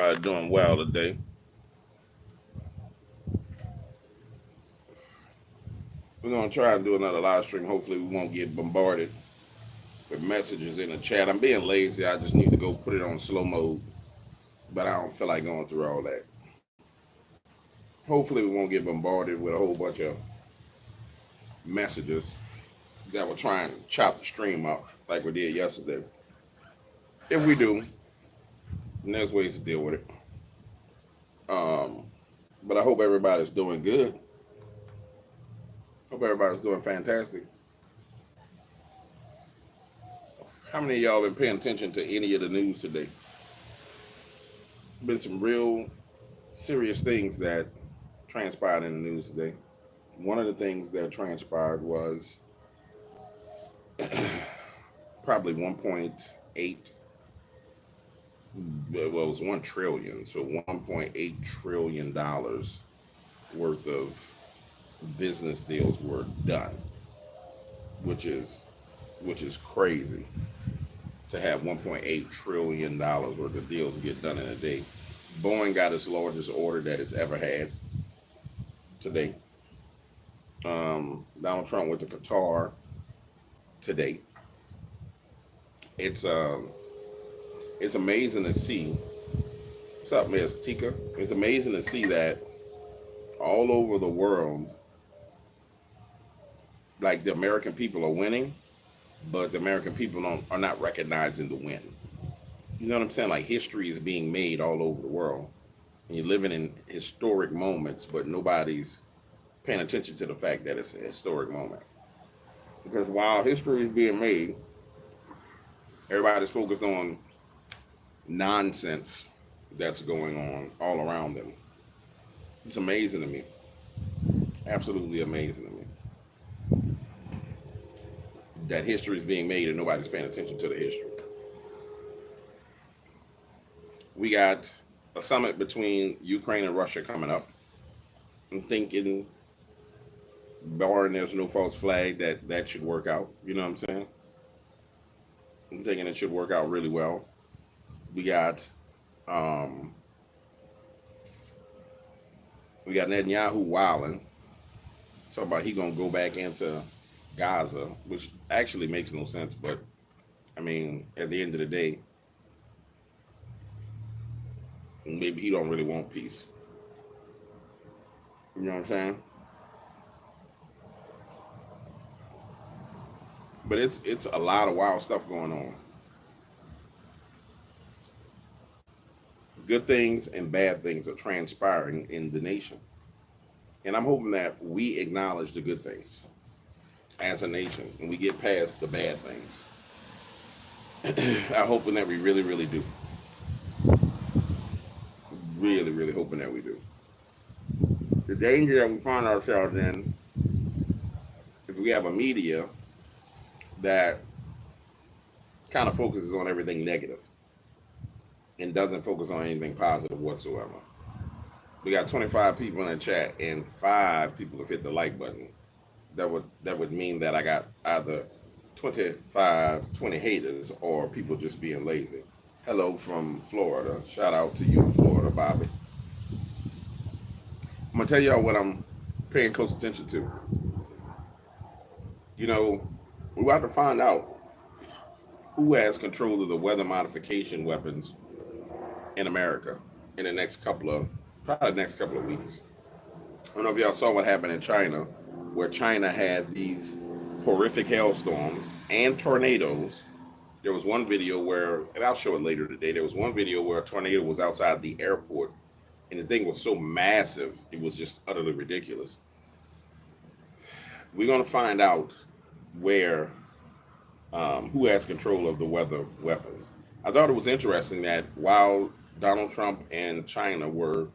everybody doing well today. We're gonna try and do another live stream. Hopefully, we won't get bombarded with messages in the chat. I'm being lazy. I just need to go put it on slow mode, but I don't feel like going through all that. Hopefully, we won't get bombarded with a whole bunch of messages that will try and chop the stream up like we did yesterday. If we do, then there's ways to deal with it. Um, but I hope everybody's doing good. Hope everybody's doing fantastic. How many of y'all been paying attention to any of the news today? Been some real serious things that transpired in the news today. One of the things that transpired was probably 1.8, well, it was 1 trillion, so $1.8 trillion worth of business deals were done, which is crazy to have $1.8 trillion worth of deals get done in a day. Boeing got its largest order that it's ever had today. Donald Trump went to Qatar today. It's amazing to see. What's up, Ms. Tika? It's amazing to see that all over the world, like the American people are winning, but the American people are not recognizing the win. You know what I'm saying? Like history is being made all over the world, and you're living in historic moments, but nobody's paying attention to the fact that it's a historic moment. Because while history is being made, everybody's focused on nonsense that's going on all around them. It's amazing to me. Absolutely amazing to me. That history is being made and nobody's paying attention to the history. We got a summit between Ukraine and Russia coming up. I'm thinking, barring there's no false flag, that should work out. You know what I'm saying? I'm thinking it should work out really well. We got Netanyahu wilding, talking about he gonna go back into Gaza, which actually makes no sense. But I mean, at the end of the day, maybe he don't really want peace. You know what I'm saying? But it's a lot of wild stuff going on. Good things and bad things are transpiring in the nation. And I'm hoping that we acknowledge the good things as a nation and we get past the bad things. I'm hoping that we really, really do. Really, really hoping that we do. The danger that we find ourselves in is we have a media that kind of focuses on everything negative and doesn't focus on anything positive whatsoever. We got 25 people in the chat and 5 people have hit the like button. That would mean that I got either 20 haters or people just being lazy. Hello from Florida. Shout out to you in Florida, Bobby. I'm gonna tell y'all what I'm paying close attention to. You know, we're about to find out who has control of the weather modification weapons in America in the probably the next couple of weeks. I don't know if y'all saw what happened in China, where China had these horrific hailstorms and tornadoes. There was one video where, and I'll show it later today, there was one video where a tornado was outside the airport, and the thing was so massive, it was just utterly ridiculous. We're going to find out who has control of the weather weapons. I thought it was interesting that while Donald Trump and China were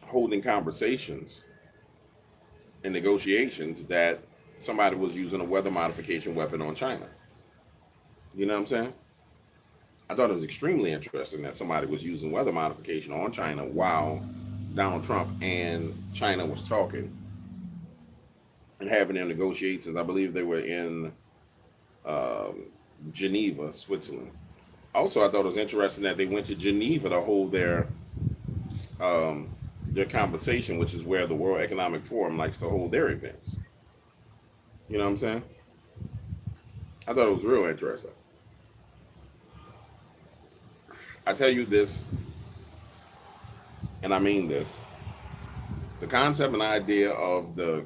holding conversations and negotiations, that somebody was using a weather modification weapon on China. You know what I'm saying? I thought it was extremely interesting that somebody was using weather modification on China while Donald Trump and China was talking and having their negotiations. I believe they were in Geneva, Switzerland. Also, I thought it was interesting that they went to Geneva to hold um, their conversation, which is where the World Economic Forum likes to hold their events. You know what I'm saying? I thought it was real interesting. I tell you this, and I mean this: the concept and idea of the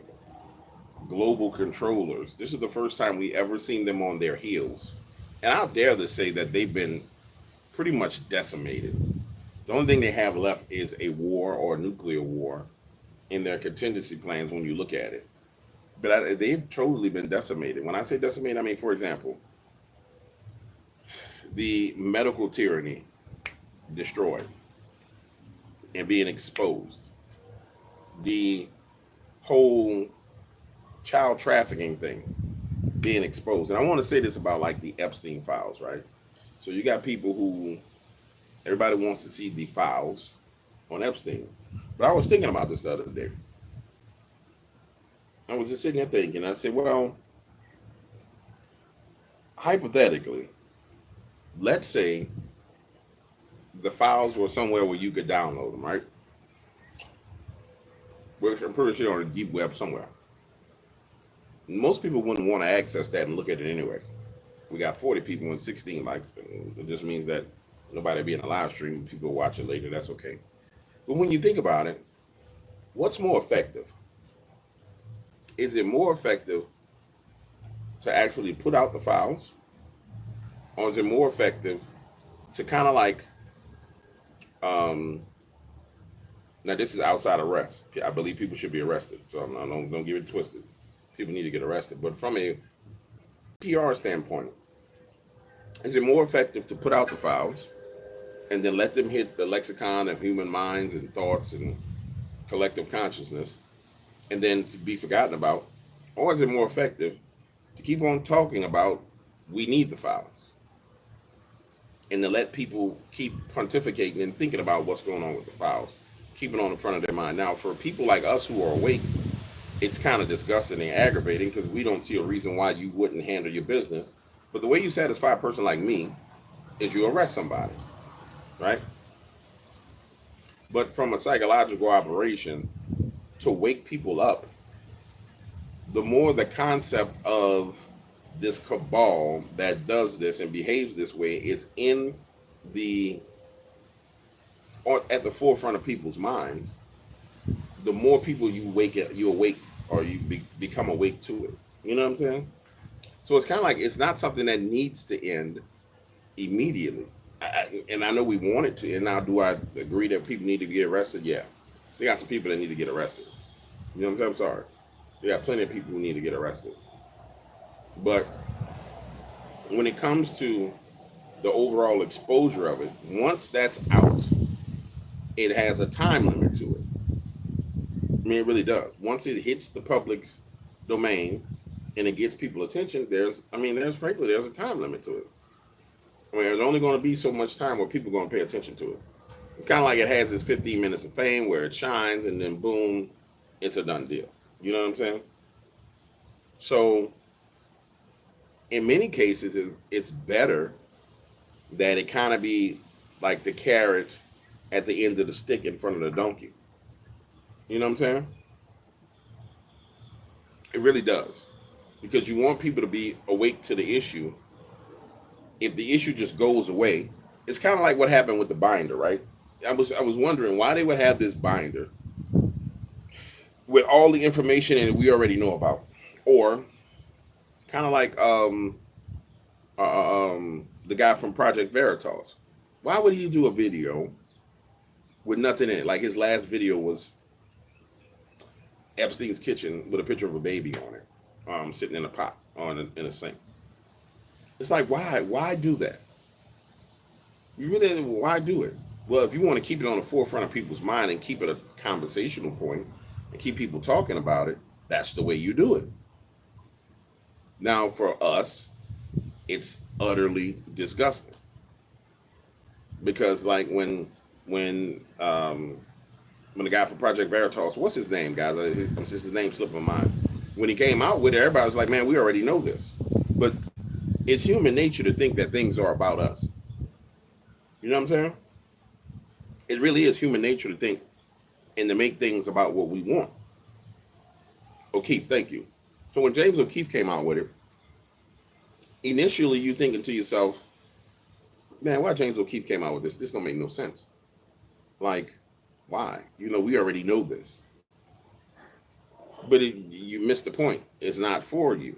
global controllers. This is the first time we ever seen them on their heels, and I dare to say that they've been pretty much decimated. The only thing they have left is a war or a nuclear war in their contingency plans when you look at it. But they've totally been decimated. When I say decimated, I mean, for example, the medical tyranny destroyed and being exposed. The whole child trafficking thing being exposed. And I want to say this about like the Epstein files, right? So you got people who everybody wants to see the files on Epstein. But I was thinking about this the other day. I was just sitting there thinking, I said, well, hypothetically, let's say the files were somewhere where you could download them, right? Which I'm pretty sure on the deep web somewhere. Most people wouldn't want to access that and look at it anyway. We got 40 people and 16 likes. It just means that nobody be in a live stream. People watch it later. That's okay. But when you think about it, what's more effective? Is it more effective to actually put out the files? Or is it more effective to kind of like, now this is outside arrest. I believe people should be arrested. So don't get it twisted. People need to get arrested. But from a PR standpoint, is it more effective to put out the files and then let them hit the lexicon of human minds and thoughts and collective consciousness and then be forgotten about? Or is it more effective to keep on talking about we need the files and to let people keep pontificating and thinking about what's going on with the files, keep it on the front of their mind? Now, for people like us who are awake, it's kind of disgusting and aggravating because we don't see a reason why you wouldn't handle your business. But the way you satisfy a person like me is you arrest somebody, right? But from a psychological operation, to wake people up, the more the concept of this cabal that does this and behaves this way is in the or at the forefront of people's minds, the more people you awake or you become awake to it. You know what I'm saying? So it's kind of like it's not something that needs to end immediately. And I know we want it to. And now, do I agree that people need to get arrested? Yeah, they got some people that need to get arrested. You know what I'm saying? I'm sorry. They got plenty of people who need to get arrested. But when it comes to the overall exposure of it, once that's out, it has a time limit to it. I mean, it really does. Once it hits the public's domain and it gets people attention, there's a time limit to it. I mean, there's only going to be so much time where people are going to pay attention to it. Kind of like it has this 15 minutes of fame where it shines and then boom, it's a done deal. You know what I'm saying? So, in many cases, it's better that it kind of be like the carrot at the end of the stick in front of the donkey. You know what I'm saying? It really does. Because you want people to be awake to the issue. If the issue just goes away, it's kind of like what happened with the binder, right? I was wondering why they would have this binder with all the information in it we already know about. Or kind of like the guy from Project Veritas. Why would he do a video with nothing in it? Like his last video was Epstein's kitchen with a picture of a baby on it, sitting in a pot in a sink. It's like, why do that? You really, why do it? Well, if you want to keep it on the forefront of people's mind and keep it a conversational point and keep people talking about it, that's the way you do it. Now, for us, it's utterly disgusting because, like, when the guy from Project Veritas, what's his name, guys? His name slipped my mind. When he came out with it, everybody was like, "Man, we already know this," but it's human nature to think that things are about us. You know what I'm saying? It really is human nature to think and to make things about what we want. O'Keefe, thank you. So when James O'Keefe came out with it, initially you thinking to yourself, man, why James O'Keefe came out with this? This don't make no sense. Like, why? We already know this. But you missed the point. It's not for you.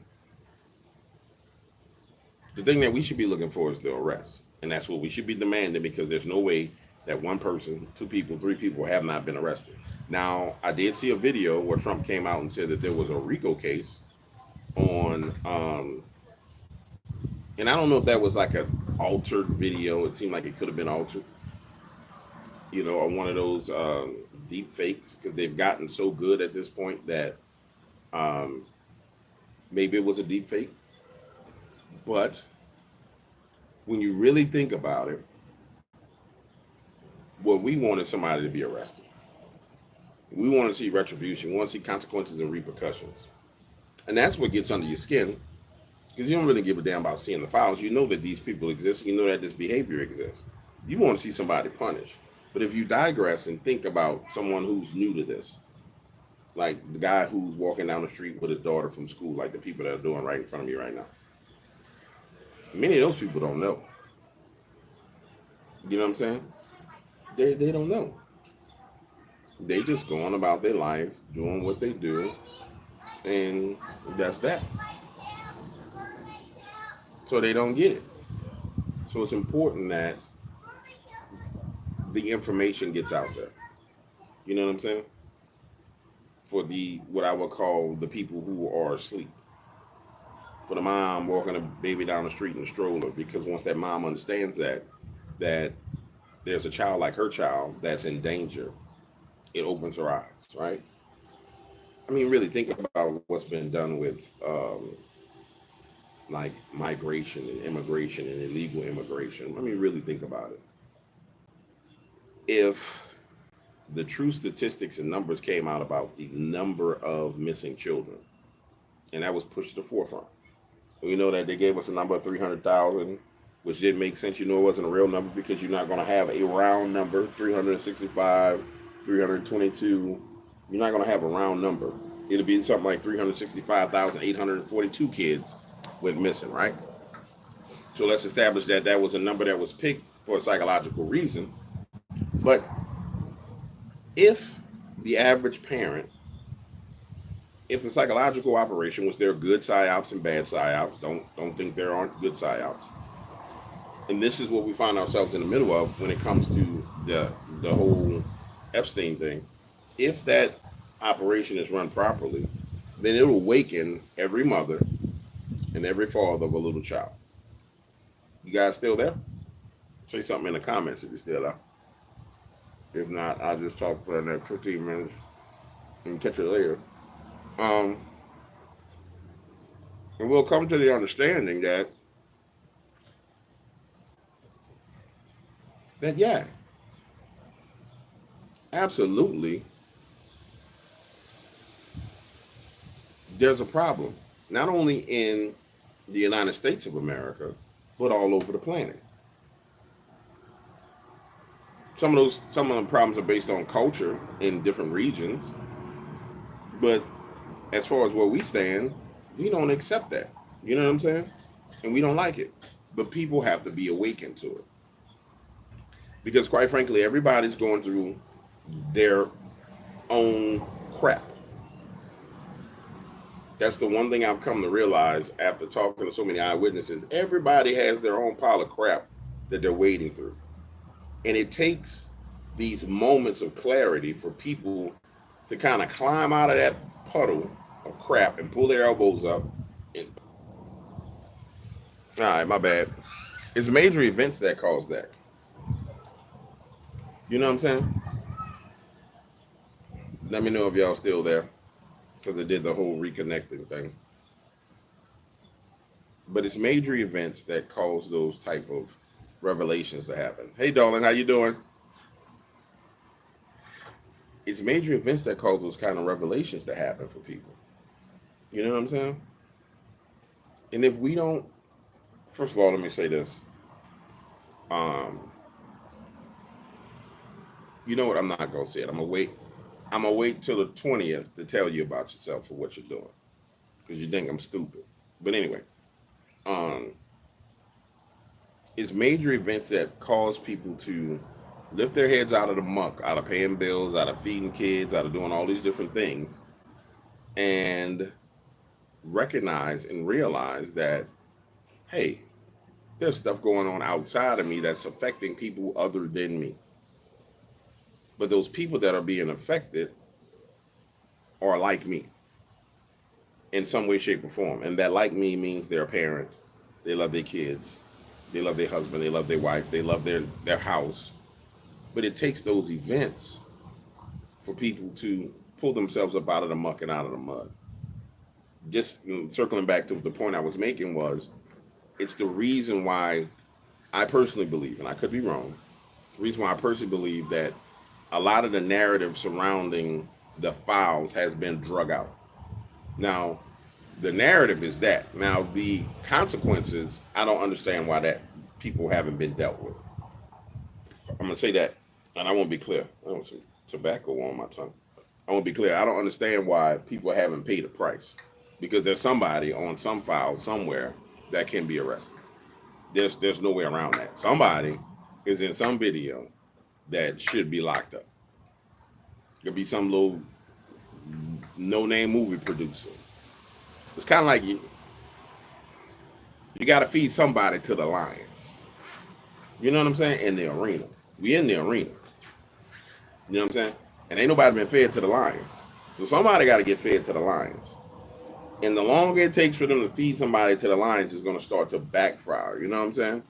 The thing that we should be looking for is the arrest. And that's what we should be demanding, because there's no way that one person, two people, three people have not been arrested. Now, I did see a video where Trump came out and said that there was a RICO case on, and I don't know if that was like an altered video. It seemed like it could have been altered, on one of those deep fakes, because they've gotten so good at this point that um, maybe it was a deep fake. But when you really think about it, what we want is somebody to be arrested. We want to see retribution. We want to see consequences and repercussions. And that's what gets under your skin, because you don't really give a damn about seeing the files. You know that these people exist. You know that this behavior exists. You want to see somebody punished. But if you digress and think about someone who's new to this, like the guy who's walking down the street with his daughter from school, like the people that are doing right in front of me right now, many of those people don't know. You know what I'm saying? They don't know. They just going about their life, doing what they do, and that's that. So they don't get it. So it's important that the information gets out there. You know what I'm saying? For the what I would call the people who are asleep. For the mom walking a baby down the street in a stroller, because once that mom understands that there's a child like her child that's in danger, it opens her eyes, right? I mean, really think about what's been done with like migration and immigration and illegal immigration. I mean, really think about it. If the true statistics and numbers came out about the number of missing children, and that was pushed to the forefront. We know that they gave us a number of 300,000, which didn't make sense. It wasn't a real number, because you're not going to have a round number, 365, 322. You're not going to have a round number. It'll be something like 365,842 kids went missing, right? So let's establish that that was a number that was picked for a psychological reason. But if the average parent, if the psychological operation was there are good psyops and bad psyops, don't think there aren't good psyops. And this is what we find ourselves in the middle of when it comes to the whole Epstein thing. If that operation is run properly, then it'll awaken every mother and every father of a little child. You guys still there? Say something in the comments if you're still there. If not, I'll just talk for the next 15 minutes and catch you later. Um, and we'll come to the understanding that yeah, absolutely, there's a problem, not only in the United States of America, but all over the planet. Some of the problems are based on culture in different regions, but as far as where we stand, we don't accept that. You know what I'm saying? And we don't like it. But people have to be awakened to it. Because quite frankly, everybody's going through their own crap. That's the one thing I've come to realize after talking to so many eyewitnesses. Everybody has their own pile of crap that they're wading through. And it takes these moments of clarity for people to kind of climb out of that puddle of crap and pull their elbows up. And, all right, my bad. It's major events that cause that. You know what I'm saying? Let me know if y'all still there, because I did the whole reconnecting thing. But it's major events that cause those type of revelations to happen. Hey, darling, how you doing? It's major events that cause those kind of revelations to happen for people. You know what I'm saying? And if we don't, first of all, let me say this. You know what? I'm not gonna say it. I'm gonna wait. I'm gonna wait till the 20th to tell you about yourself for what you're doing because you think I'm stupid. But anyway, um, it's major events that cause people to lift their heads out of the muck, out of paying bills, out of feeding kids, out of doing all these different things, and recognize and realize that, hey, there's stuff going on outside of me that's affecting people other than me. But those people that are being affected are like me in some way, shape, or form. And that like me means they're a parent. They love their kids. They love their husband. They love their wife. They love their house. But it takes those events for people to pull themselves up out of the muck and out of the mud. Just circling back to the point I was making was it's the reason why I personally believe, and I could be wrong, the reason why I personally believe that a lot of the narrative surrounding the files has been drug out. Now, the narrative is that. Now, the consequences, I don't understand why that people haven't been dealt with. I'm gonna say that, and I won't be clear. I want some tobacco on my tongue. I won't be clear. I don't understand why people haven't paid a price, because there's somebody on some file somewhere that can be arrested. There's no way around that. Somebody is in some video that should be locked up. It could be some little no name movie producer. It's kind of like you got to feed somebody to the lions. You know what I'm saying? In the arena. We in the arena. You know what I'm saying? And ain't nobody been fed to the lions. So somebody got to get fed to the lions. And the longer it takes for them to feed somebody to the lions is going to start to backfire. You know what I'm saying?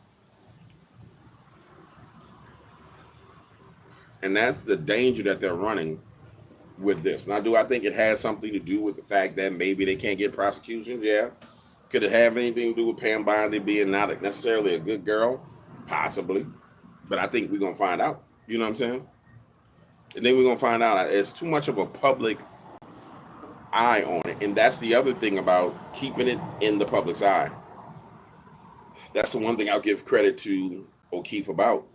And that's the danger that they're running with this. Now, do I think it has something to do with the fact that maybe they can't get prosecutions? Yeah. Could it have anything to do with Pam Bondi being not necessarily a good girl? Possibly. But I think we're going to find out. You know what I'm saying? And then we're going to find out it's too much of a public eye on it. And that's the other thing about keeping it in the public's eye. That's the one thing I'll give credit to O'Keefe about.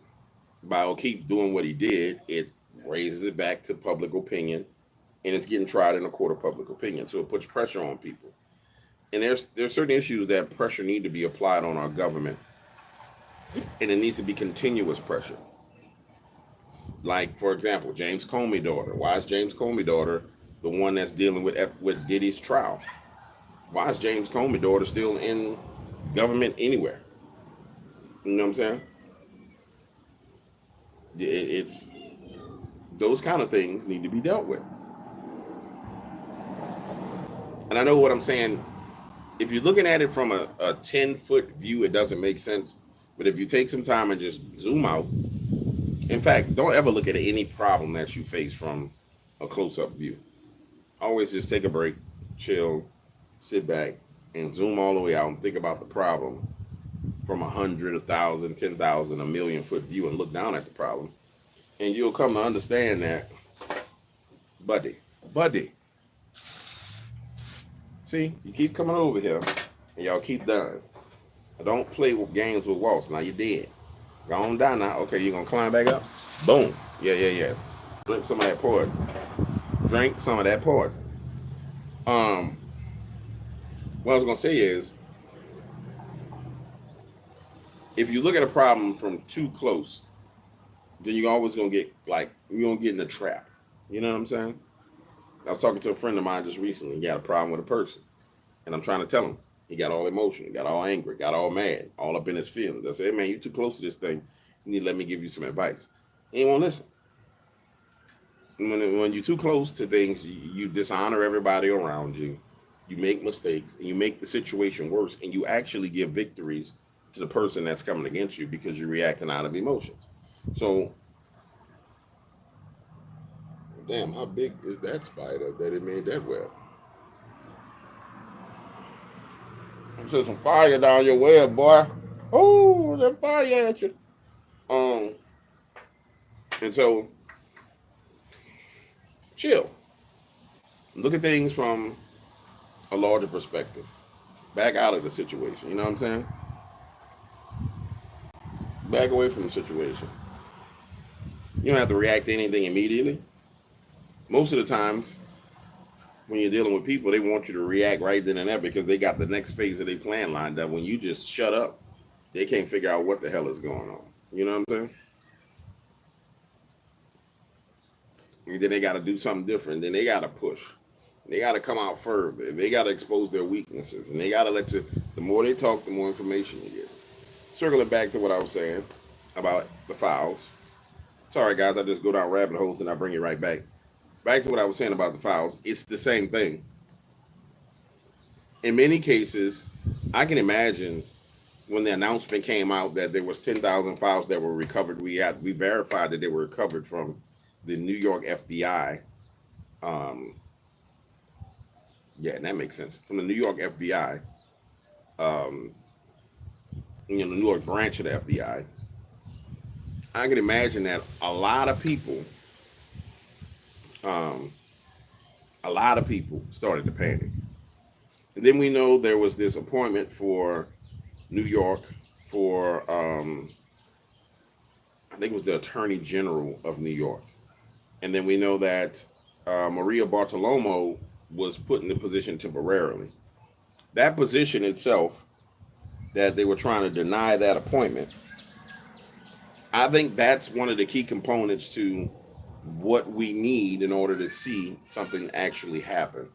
By O'Keefe doing what he did, it raises it back to public opinion, and it's getting tried in a court of public opinion. So it puts pressure on people. And there's certain issues that pressure need to be applied on our government, and it needs to be continuous pressure. Like, for example, James Comey daughter. Why is James Comey daughter the one that's dealing with Diddy's trial? Why is James Comey daughter still in government anywhere? You know what I'm saying? It's those kind of things need to be dealt with. And I know what I'm saying. If you're looking at it from a 10-foot view, it doesn't make sense. But if you take some time and just zoom out, in fact, don't ever look at any problem that you face from a close-up view. Always just take a break, chill, sit back, and zoom all the way out and think about the problem from 100, 1,000, 10,000, a million-foot view and look down at the problem. And you'll come to understand that, buddy. See, you keep coming over here, and y'all keep dying. Don't play with games with walls. Now you're dead. Go on down now. Okay, you're going to climb back up? Boom. Yeah. Drink some of that poison. Drink some of that poison. What I was going to say is, if you look at a problem from too close, then you're always going to get, you're going to get in a trap. You know what I'm saying? I was talking to a friend of mine just recently. He had a problem with a person. And I'm trying to tell him. He got all emotional. He got all angry. Got all mad. All up in his feelings. I said, hey, man, you're too close to this thing. You need to let me give you some advice. He ain't want to listen. When you're too close to things, you dishonor everybody around you. You make mistakes. And you make the situation worse. And you actually give victories to the person that's coming against you because you're reacting out of emotions. So, damn, how big is that spider that it made that web? I'm setting some fire down your web, boy. Oh, that fire at you. And so, chill. Look at things from a larger perspective. Back out of the situation. You know what I'm saying? Back away from the situation. You don't have to react to anything immediately. Most of the times, when you're dealing with people, they want you to react right then and there because they got the next phase of their plan lined up. When you just shut up, they can't figure out what the hell is going on. You know what I'm saying? And then they got to do something different. Then they got to push. They got to come out further. They got to expose their weaknesses, and they got to let you. The more they talk, the more information you get. Circling back to what I was saying about the files. Sorry, guys, I just go down rabbit holes and I bring it right back. Back to what I was saying about the files. It's the same thing. In many cases, I can imagine when the announcement came out that there was 10,000 files that were recovered. We verified that they were recovered from the New York FBI. Um, yeah, and that makes sense. From the New York FBI, um, the New York branch of the FBI. I can imagine that um, a lot of people started to panic. And then we know there was this appointment for New York for, I think it was the Attorney General of New York. And then we know that Maria Bartiromo was put in the position temporarily. That position itself, that they were trying to deny that appointment, I think that's one of the key components to what we need in order to see something actually happen.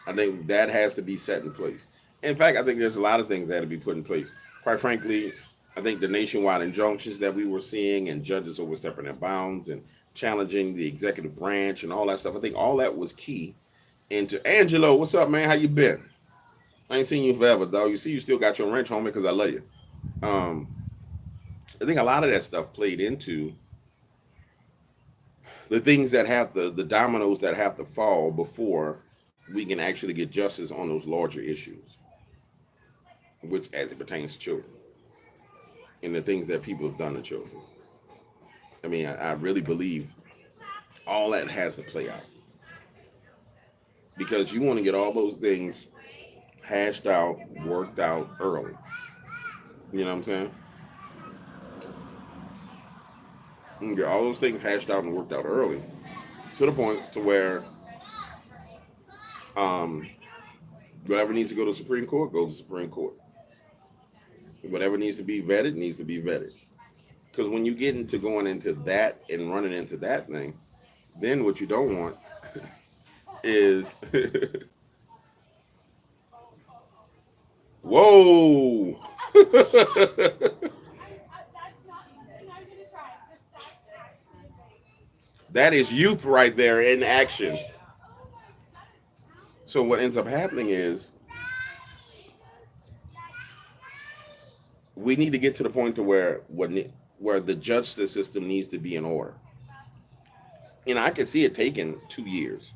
I think that has to be set in place. In fact, I think there's a lot of things that have to be put in place. Quite frankly, I think the nationwide injunctions that we were seeing and judges overstepping their bounds and challenging the executive branch and all that stuff, I think all that was key. Into Angelo, what's up, man? How you been? I ain't seen you forever, dog. You see, you still got your wrench, homie, because I love you. Um, I think a lot of that stuff played into the things that have the dominoes that have to fall before we can actually get justice on those larger issues, which as it pertains to children and the things that people have done to children. I mean, I really believe all that has to play out because you want to get all those things hashed out, worked out early. You know what I'm saying? You get all those things hashed out and worked out early to the point to where um, whatever needs to go to the Supreme Court goes to the Supreme Court. Whatever needs to be vetted. Because when you get into going into that and running into that thing, then what you don't want is whoa. That is youth right there in action. So what ends up happening is we need to get to the point to where the justice system needs to be in order. I can see it taking 2 years,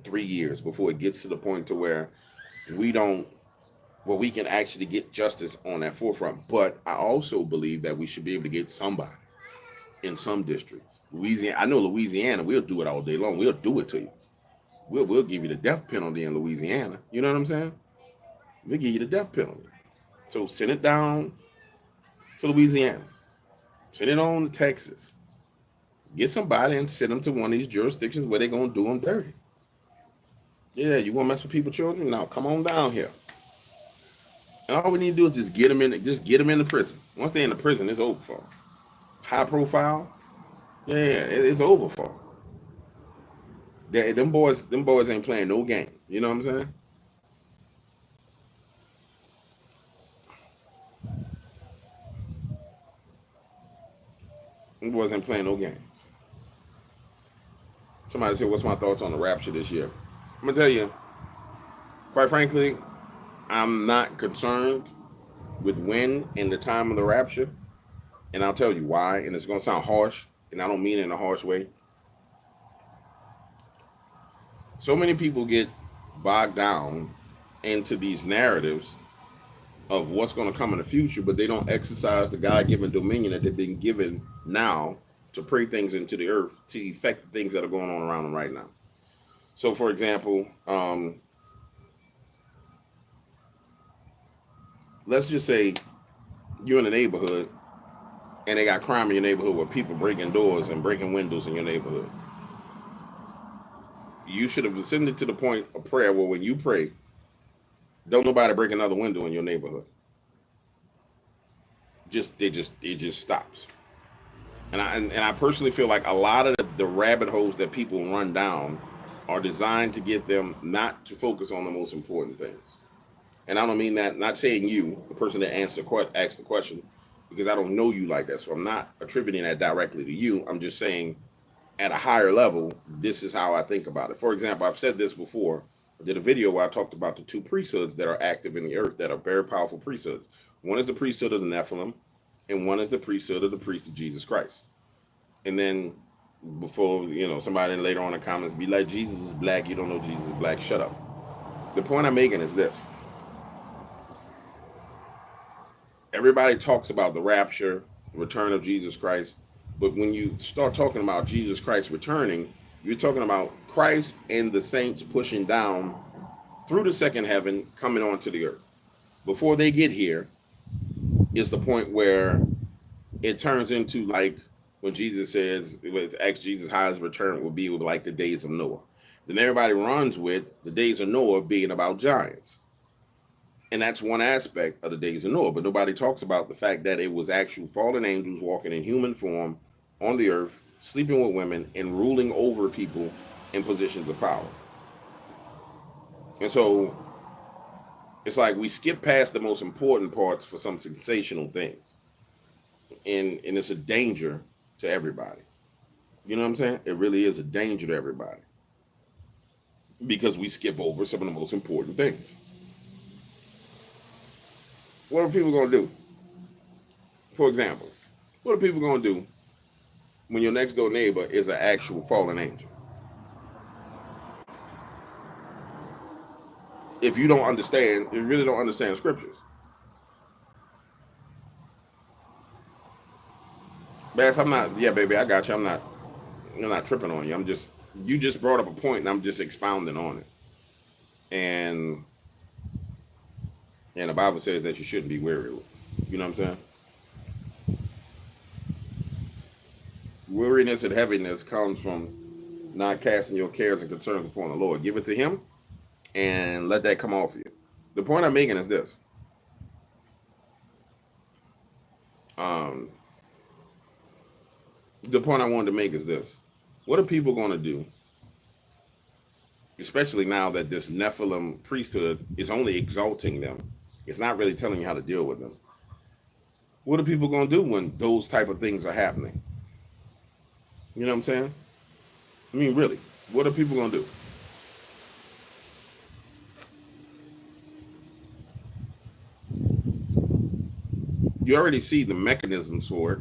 3 years before it gets to the point to where we don't where we can actually get justice on that forefront. But I also believe that we should be able to get somebody in some district. Louisiana, I know Louisiana, we'll do it all day long. We'll do it to you. We'll give you the death penalty in Louisiana. You know what I'm saying? We'll give you the death penalty. So send it down to Louisiana. Send it on to Texas. Get somebody and send them to one of these jurisdictions where they're going to do them dirty. Yeah, you want to mess with people's children? Now come on down here. And all we need to do is just get them in the prison. Once they're in the prison, it's over for them. High profile, yeah, it's over for them. Them boys ain't playing no game. You know what I'm saying? Them boys ain't playing no game. Somebody said, "What's my thoughts on the rapture this year?" I'm gonna tell you, quite frankly, I'm not concerned with when and the time of the rapture, and I'll tell you why. And it's gonna sound harsh, and I don't mean it in a harsh way. So many people get bogged down into these narratives of what's going to come in the future, but they don't exercise the God-given dominion that they've been given now to pray things into the earth to affect the things that are going on around them right now. So, for example, let's just say you're in a neighborhood and they got crime in your neighborhood where people breaking doors and breaking windows in your neighborhood. You should have ascended to the point of prayer where when you pray, don't nobody break another window in your neighborhood. It just stops. And I personally feel like a lot of the rabbit holes that people run down are designed to get them not to focus on the most important things. And I don't mean that, not saying you, the person that asked the question, because I don't know you like that. So I'm not attributing that directly to you. I'm just saying at a higher level, this is how I think about it. For example, I've said this before. I did a video where I talked about the two priesthoods that are active in the earth that are very powerful priesthoods. One is the priesthood of the Nephilim, and one is the priesthood of the priest of Jesus Christ. And then before, somebody later on in the comments be like, Jesus is black, you don't know Jesus is black. Shut up. The point I'm making is this. Everybody talks about the rapture, the return of Jesus Christ. But when you start talking about Jesus Christ returning, you're talking about Christ and the saints pushing down through the second heaven, coming onto the earth. Before they get here is the point where it turns into like when Jesus says, ask Jesus how his return will be like the days of Noah. Then everybody runs with the days of Noah being about giants. And that's one aspect of the days of Noah. But nobody talks about the fact that it was actual fallen angels walking in human form on the earth, sleeping with women, and ruling over people in positions of power. And so it's like we skip past the most important parts for some sensational things. And it's a danger to everybody. You know what I'm saying? It really is a danger to everybody. Because we skip over some of the most important things. What are people going to do? For example, what are people going to do when your next door neighbor is an actual fallen angel? If you don't understand, if you really don't understand scriptures. Bass, I'm not, yeah, baby, I got you. I'm not tripping on you. You just brought up a point and I'm just expounding on it. And the Bible says that you shouldn't be weary. You know what I'm saying? Weariness and heaviness comes from not casting your cares and concerns upon the Lord. Give it to him and let that come off you. The point I'm making is this. The point I wanted to make is this. What are people going to do, especially now that this Nephilim priesthood is only exalting them? It's not really telling you how to deal with them. What are people going to do when those type of things are happening? You know what I'm saying? I mean, really, what are people going to do? You already see the mechanisms for it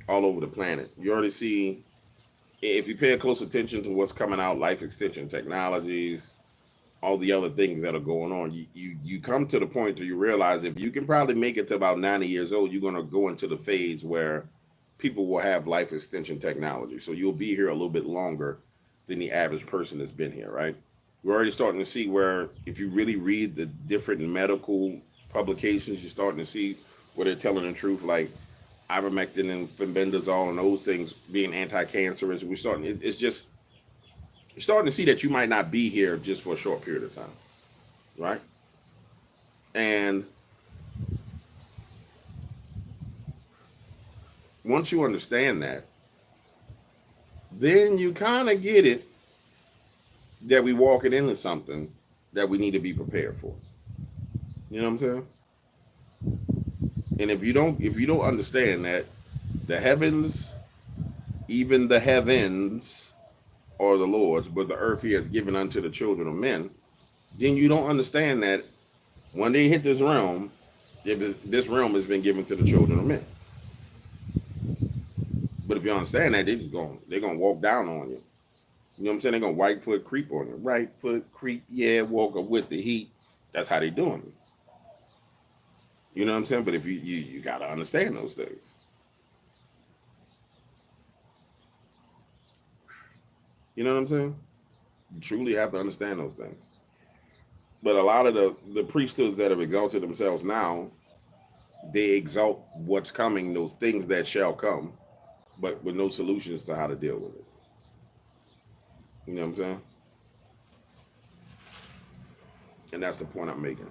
all over the planet. You already see, if you pay close attention to what's coming out, life extension technologies, all the other things that are going on, you come to the point where you realize if you can probably make it to about 90 years old, you're going to go into the phase where people will have life extension technology. So you'll be here a little bit longer than the average person that's been here, right? We're already starting to see where if you really read the different medical publications, you're starting to see where they're telling the truth, like ivermectin and fenbendazole and those things being anti-cancerous. It's just, you're starting to see that you might not be here just for a short period of time, right? And once you understand that, then you kind of get it that we walking into something that we need to be prepared for. You know what I'm saying? And if you don't understand that the heavens, even the heavens, are the Lord's, but the earth he has given unto the children of men, then you don't understand that when they hit this realm, this realm has been given to the children of men. But if you understand that, they're gonna walk down on you. You know what I'm saying? They're gonna right foot creep on you. Right foot creep, yeah, walk up with the heat. That's how they doing it. You know what I'm saying? But if you gotta understand those things. You know what I'm saying? You truly have to understand those things. But a lot of the priesthoods that have exalted themselves now, they exalt what's coming, those things that shall come, but with no solutions to how to deal with it. You know what I'm saying? And that's the point I'm making.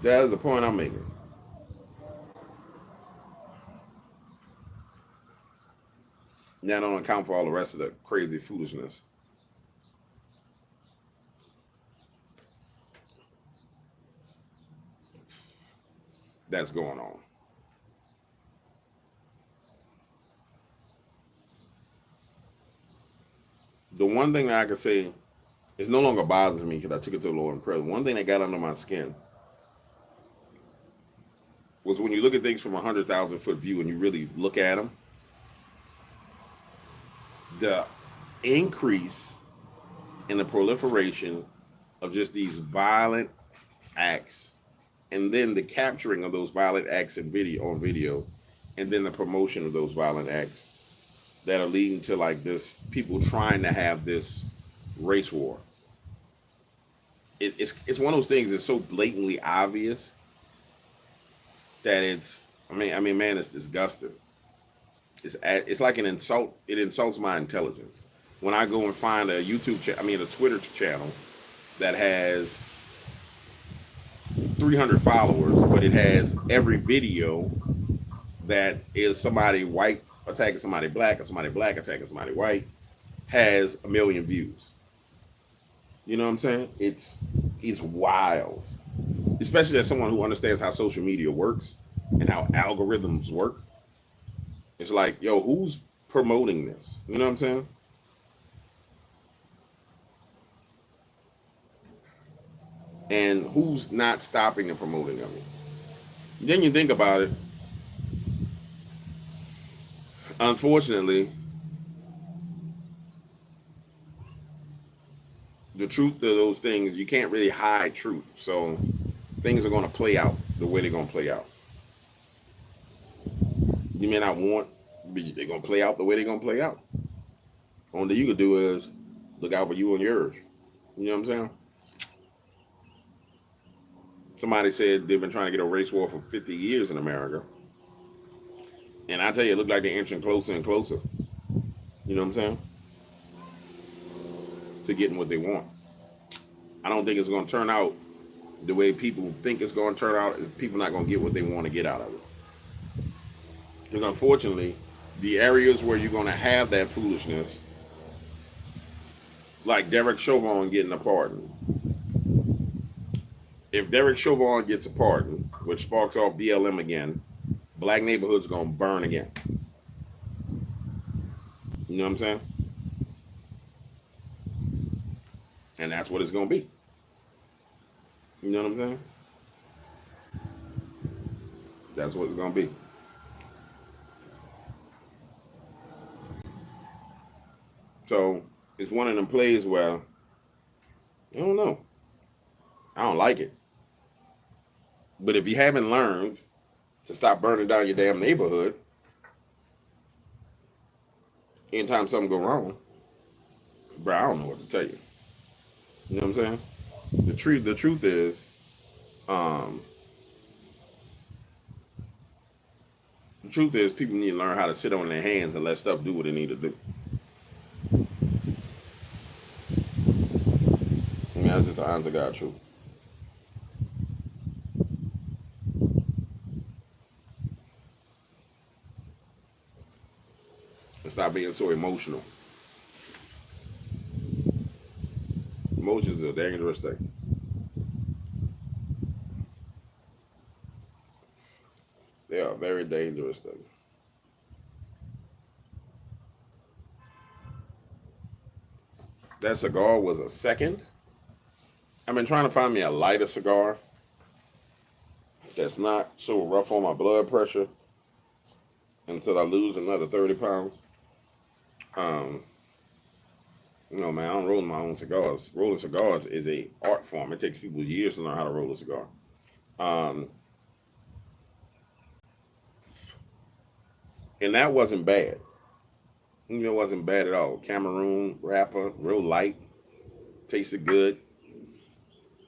That is the point I'm making. Now, don't account for all the rest of the crazy foolishness that's going on. The one thing that I could say is no longer bothers me because I took it to the Lord in prayer. One thing that got under my skin was when you look at things from a 100,000 foot view and you really look at them, the increase in the proliferation of just these violent acts, and then the capturing of those violent acts in video on video, and then the promotion of those violent acts that are leading to like this people trying to have this race war. It's one of those things that's so blatantly obvious that it's man, it's disgusting. It's like an insult. It insults my intelligence when I go and find a a Twitter channel that has 300 followers, but it has every video that is somebody white attacking somebody black or somebody black attacking somebody white has 1 million views. You know what I'm saying? It's wild, especially as someone who understands how social media works and how algorithms work. It's like, yo, who's promoting this? You know what I'm saying? And who's not stopping the promoting of it? Then you think about it. Unfortunately, the truth of those things, you can't really hide truth. So things are going to play out the way they're going to play out. You may not want, but they're going to play out the way they're going to play out. Only you can do is look out for you and yours. You know what I'm saying? Somebody said they've been trying to get a race war for 50 years in America. And I tell you, it looked like they're inching closer and closer. You know what I'm saying? To getting what they want. I don't think it's going to turn out the way people think it's going to turn out. Is people not going to get what they want to get out of it. Because unfortunately, the areas where you're going to have that foolishness, like Derek Chauvin getting a pardon. If Derek Chauvin gets a pardon, which sparks off BLM again, black neighborhoods are going to burn again. You know what I'm saying? And that's what it's going to be. You know what I'm saying? That's what it's going to be. So it's one of them plays where, I don't know. I don't like it. But if you haven't learned to stop burning down your damn neighborhood, anytime something go wrong, bro, I don't know what to tell you. You know what I'm saying? The truth is, um, the truth is, people need to learn how to sit on their hands and let stuff do what it need to do. I mean, that's just the honest to God truth. And stop being so emotional. Emotions are a dangerous thing. They are a very dangerous thing. That cigar was a second. I've been trying to find me a lighter cigar that's not so rough on my blood pressure until I lose another 30 pounds. Um, man, I don't roll my own cigars. Rolling cigars is a art form. It takes people years to learn how to roll a cigar. Um, and that wasn't bad. It wasn't bad at all. Cameroon wrapper, real light, tasted good.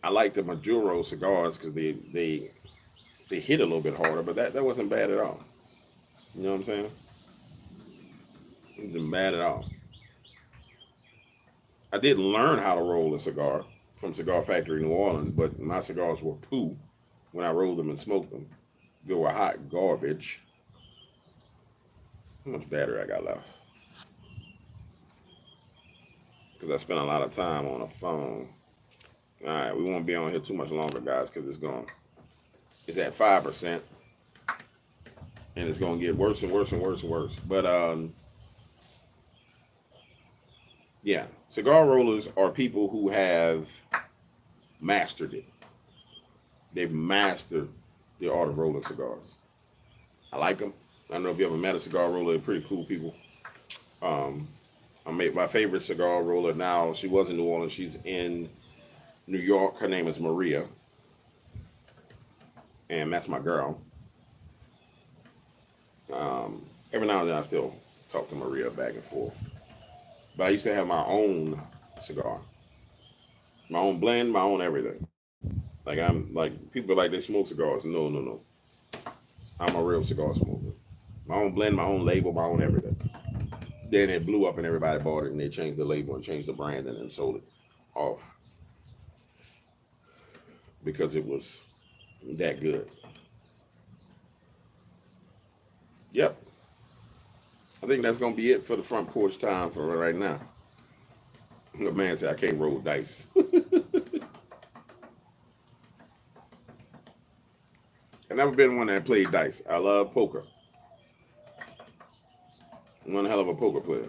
I like the Maduro cigars because they They hit a little bit harder, but that wasn't bad at all. You know what I'm saying? It wasn't bad at all. I did learn how to roll a cigar from Cigar Factory New Orleans, but my cigars were poo when I rolled them and smoked them. They were hot garbage. How much battery I got left? Because I spent a lot of time on a phone. All right, we won't be on here too much longer, guys, because it's going. It's at 5%, and it's going to get worse and worse and worse and worse. But yeah, cigar rollers are people who have mastered it. They've mastered the art of rolling cigars. I like them. I don't know if you ever met a cigar roller. They're pretty cool people. Um, I made my favorite cigar roller now. She was in New Orleans. She's in New York. Her name is Maria, and that's my girl. Every now and then I still talk to Maria back and forth. But I used to have my own cigar, my own blend, my own everything. Like I'm like people are like they smoke cigars. No, no, no. I'm a real cigar smoker. My own blend, my own label, my own everything. Then it blew up and everybody bought it and they changed the label and changed the brand and then sold it off because it was that good. Yep. I think that's gonna be it for the front porch time for right now. The man said I can't roll dice. I've never been one that played dice. I love poker. I'm one hell of a poker player.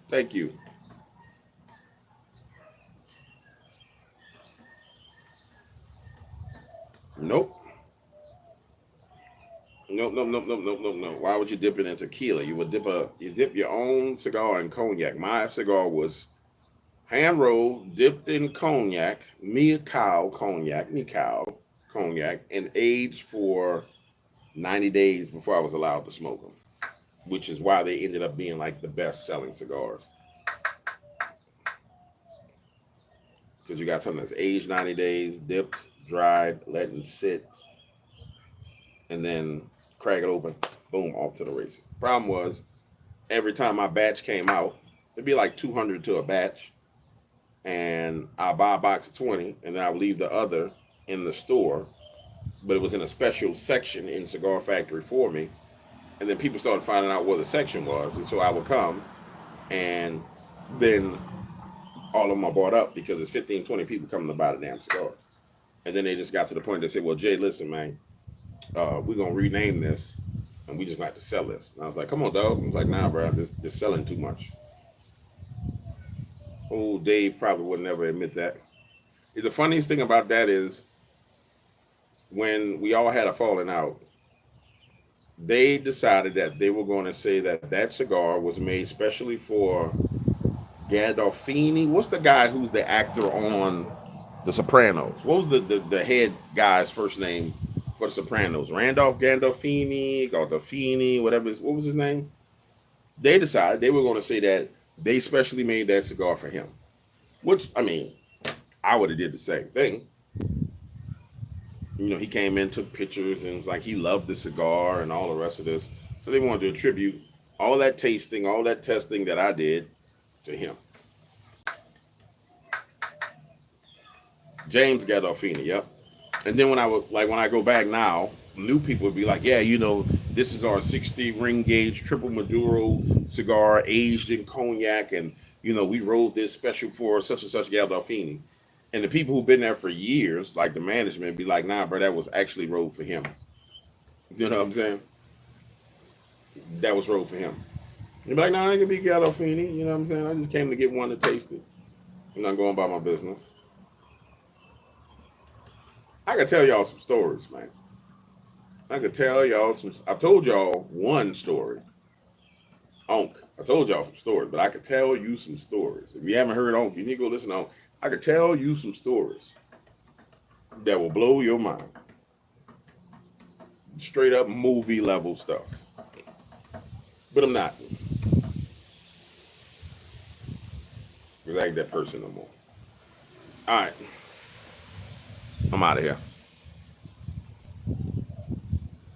Thank you. Nope. Nope, nope, nope, nope, nope, nope, nope. Why would you dip it in tequila? You dip your own cigar in cognac. My cigar was hand rolled, dipped in cognac, me cow cognac, and aged for 90 days before I was allowed to smoke them, which is why they ended up being like the best selling cigars. Because you got something that's aged 90 days, dipped, dried, letting sit, and then crack it open, boom, off to the races. Problem was, every time my batch came out, it'd be like 200 to a batch, and I'll buy a box of 20, and then I'll leave the other in the store, but it was in a special section in Cigar Factory for me, and then people started finding out where the section was, and so I would come, and then all of them are bought up because it's 15, 20 people coming to buy the damn cigars. And then they just got to the point they said, well, Jay, listen, man, we're going to rename this, and we just got to sell this. And I was like, come on, dog. I was like, nah, bro, this selling too much. Oh, Dave probably would never admit that. The funniest thing about that is when we all had a falling out, they decided that they were going to say that that cigar was made specially for Gandolfini. What's the guy who's the actor on The Sopranos? What was the head guy's first name for The Sopranos? Randolph Gandolfini, whatever. What was his name? They decided they were going to say that they specially made that cigar for him. Which, I mean, I would have did the same thing. You know, he came in, took pictures, and was like he loved the cigar and all the rest of this. So they wanted to attribute all that tasting, all that testing that I did to him. James Gandolfini, yep. And then when I go back now, new people would be like, yeah, you know, this is our 60 ring gauge triple Maduro cigar aged in cognac, and you know, we rolled this special for such and such Gandolfini. And the people who've been there for years, like the management, be like, nah, bro, that was actually rolled for him. You know what I'm saying? That was rolled for him. You'd be like, nah, I can be Gandolfini. You know what I'm saying? I just came to get one to taste it. I'm not going about my business. I could tell y'all some stories, man. I could tell y'all some. I've told y'all one story. Onk. I told y'all some stories, but I could tell you some stories. If you haven't heard Onk, you need to go listen to Onk. I could tell you some stories that will blow your mind. Straight up movie level stuff. But I'm not. Because I ain't that person no more. All right. I'm out of here.